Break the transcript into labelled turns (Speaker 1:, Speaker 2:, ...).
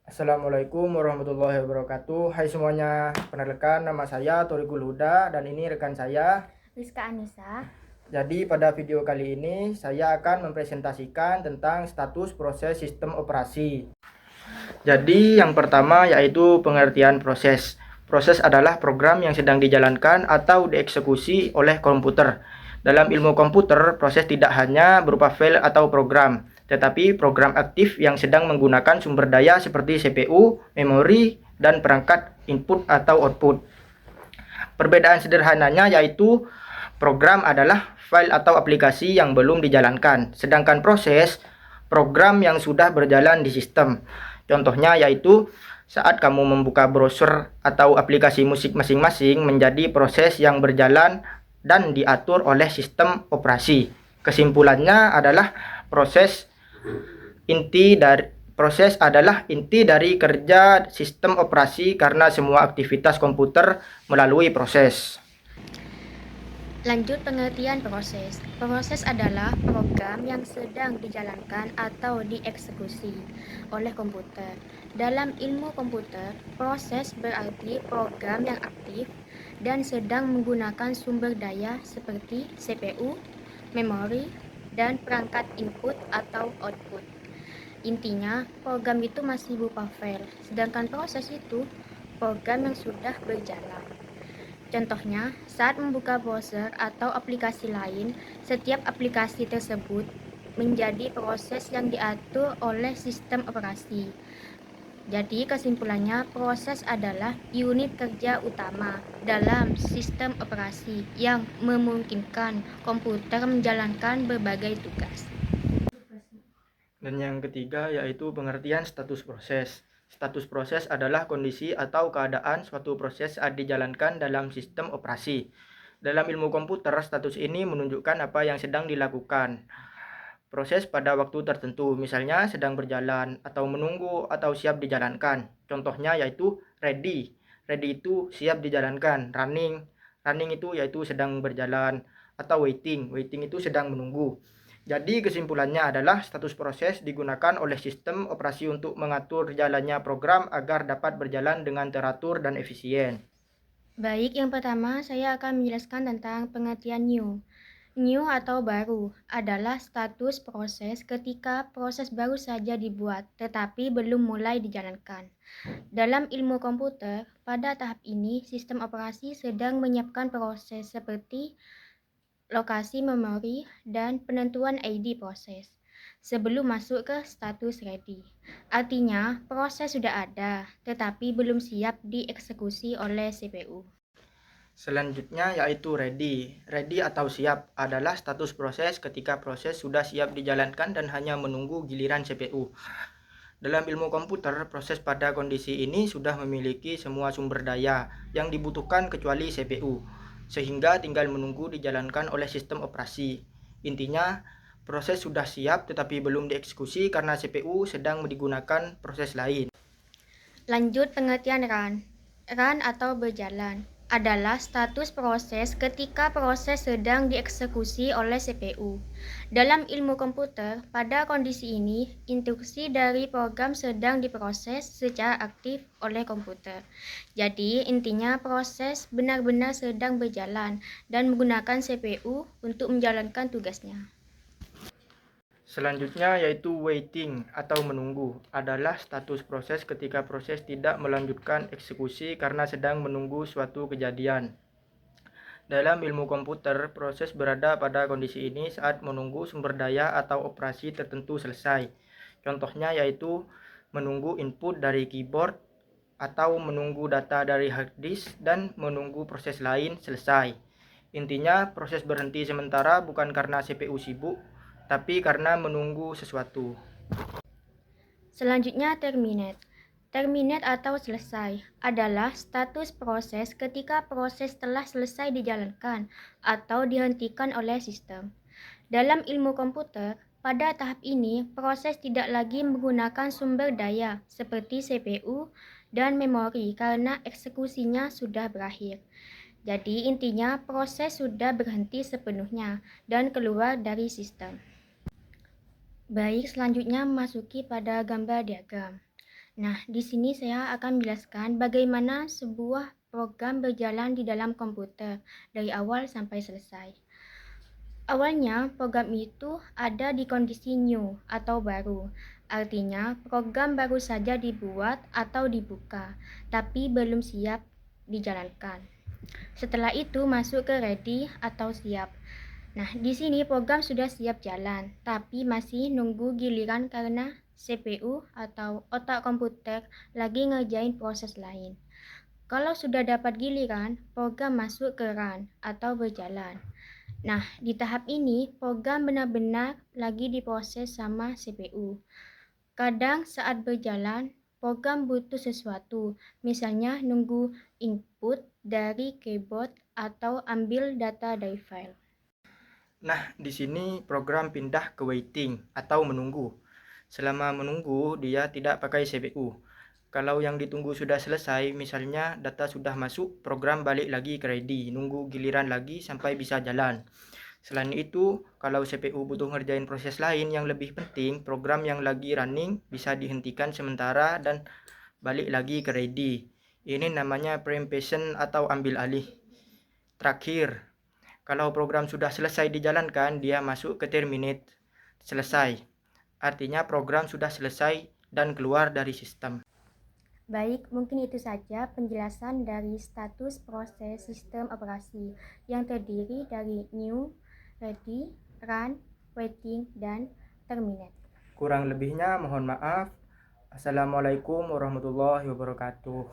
Speaker 1: Assalamualaikum warahmatullahi wabarakatuh. Hai semuanya, perkenalkan nama saya Thorikul Huda dan ini rekan saya
Speaker 2: Rizka Anissa.
Speaker 1: Jadi pada video kali ini saya akan mempresentasikan tentang status proses sistem operasi. Jadi yang pertama yaitu pengertian proses. Proses adalah program yang sedang dijalankan atau dieksekusi oleh komputer. Dalam ilmu komputer, proses tidak hanya berupa file atau program, tetapi program aktif yang sedang menggunakan sumber daya seperti CPU, memori, dan perangkat input atau output. Perbedaan sederhananya yaitu program adalah file atau aplikasi yang belum dijalankan, sedangkan proses program yang sudah berjalan di sistem. Contohnya yaitu saat kamu membuka browser atau aplikasi musik masing-masing menjadi proses yang berjalan dan diatur oleh sistem operasi. Kesimpulannya adalah proses adalah inti dari kerja sistem operasi karena semua aktivitas komputer melalui proses.
Speaker 2: Lanjut pengertian proses. Proses adalah program yang sedang dijalankan atau dieksekusi oleh komputer. Dalam ilmu komputer, proses berarti program yang aktif dan sedang menggunakan sumber daya seperti CPU, memori, dan perangkat input atau output. Intinya, program itu masih berupa file, sedangkan proses itu program yang sudah berjalan. Contohnya, saat membuka browser atau aplikasi lain, setiap aplikasi tersebut menjadi proses yang diatur oleh sistem operasi. Jadi, kesimpulannya, proses adalah unit kerja utama dalam sistem operasi yang memungkinkan komputer menjalankan berbagai tugas.
Speaker 1: Dan yang ketiga yaitu pengertian status proses. Status proses adalah kondisi atau keadaan suatu proses saat dijalankan dalam sistem operasi. Dalam ilmu komputer, status ini menunjukkan apa yang sedang dilakukan proses pada waktu tertentu, misalnya sedang berjalan atau menunggu atau siap dijalankan. Contohnya yaitu ready. Ready itu siap dijalankan. Running itu yaitu sedang berjalan, atau waiting. Waiting itu sedang menunggu. Jadi kesimpulannya adalah status proses digunakan oleh sistem operasi untuk mengatur jalannya program agar dapat berjalan dengan teratur dan efisien.
Speaker 2: Baik, yang pertama saya akan menjelaskan tentang pengertian new. New atau baru adalah status proses ketika proses baru saja dibuat tetapi belum mulai dijalankan. Dalam ilmu komputer, pada tahap ini sistem operasi sedang menyiapkan proses seperti lokasi memori dan penentuan ID proses sebelum masuk ke status ready. Artinya, proses sudah ada tetapi belum siap dieksekusi oleh CPU.
Speaker 1: Selanjutnya yaitu ready. Ready atau siap adalah status proses ketika proses sudah siap dijalankan dan hanya menunggu giliran CPU. Dalam ilmu komputer, proses pada kondisi ini sudah memiliki semua sumber daya yang dibutuhkan kecuali CPU, sehingga tinggal menunggu dijalankan oleh sistem operasi. Intinya, proses sudah siap tetapi belum dieksekusi karena CPU sedang digunakan proses lain.
Speaker 2: Lanjut pengertian run. Run atau berjalan adalah status proses ketika proses sedang dieksekusi oleh CPU. Dalam ilmu komputer, pada kondisi ini, instruksi dari program sedang diproses secara aktif oleh komputer. Jadi, intinya proses benar-benar sedang berjalan dan menggunakan CPU untuk menjalankan tugasnya.
Speaker 1: Selanjutnya yaitu waiting atau menunggu adalah status proses ketika proses tidak melanjutkan eksekusi karena sedang menunggu suatu kejadian. Dalam ilmu komputer, proses berada pada kondisi ini saat menunggu sumber daya atau operasi tertentu selesai. Contohnya yaitu menunggu input dari keyboard atau menunggu data dari hard disk dan menunggu proses lain selesai. Intinya, proses berhenti sementara bukan karena CPU sibuk, tapi karena menunggu sesuatu.
Speaker 2: Selanjutnya terminate. Terminate atau selesai adalah status proses ketika proses telah selesai dijalankan atau dihentikan oleh sistem. Dalam ilmu komputer, pada tahap ini proses tidak lagi menggunakan sumber daya seperti CPU dan memori karena eksekusinya sudah berakhir. Jadi intinya proses sudah berhenti sepenuhnya dan keluar dari sistem. Baik, selanjutnya memasuki pada gambar diagram. Nah, di sini saya akan menjelaskan bagaimana sebuah program berjalan di dalam komputer dari awal sampai selesai. Awalnya, program itu ada di kondisi new atau baru. Artinya, program baru saja dibuat atau dibuka, tapi belum siap dijalankan. Setelah itu masuk ke ready atau siap. Nah, di sini program sudah siap jalan, tapi masih nunggu giliran karena CPU atau otak komputer lagi ngerjain proses lain. Kalau sudah dapat giliran, program masuk ke run atau berjalan. Nah, di tahap ini program benar-benar lagi diproses sama CPU. Kadang saat berjalan, program butuh sesuatu, misalnya nunggu input dari keyboard atau ambil data dari file.
Speaker 1: Nah, di sini program pindah ke waiting atau menunggu. Selama menunggu, dia tidak pakai CPU. Kalau yang ditunggu sudah selesai, misalnya data sudah masuk, program balik lagi ke ready, nunggu giliran lagi sampai bisa jalan. Selain itu, kalau CPU butuh ngerjain proses lain yang lebih penting, program yang lagi running bisa dihentikan sementara dan balik lagi ke ready. Ini namanya preemption atau ambil alih. Terakhir, kalau program sudah selesai dijalankan, dia masuk ke terminate, selesai. Artinya program sudah selesai dan keluar dari sistem.
Speaker 2: Baik, mungkin itu saja penjelasan dari status proses sistem operasi yang terdiri dari new, ready, run, waiting, dan terminate.
Speaker 1: Kurang lebihnya mohon maaf. Assalamualaikum warahmatullahi wabarakatuh.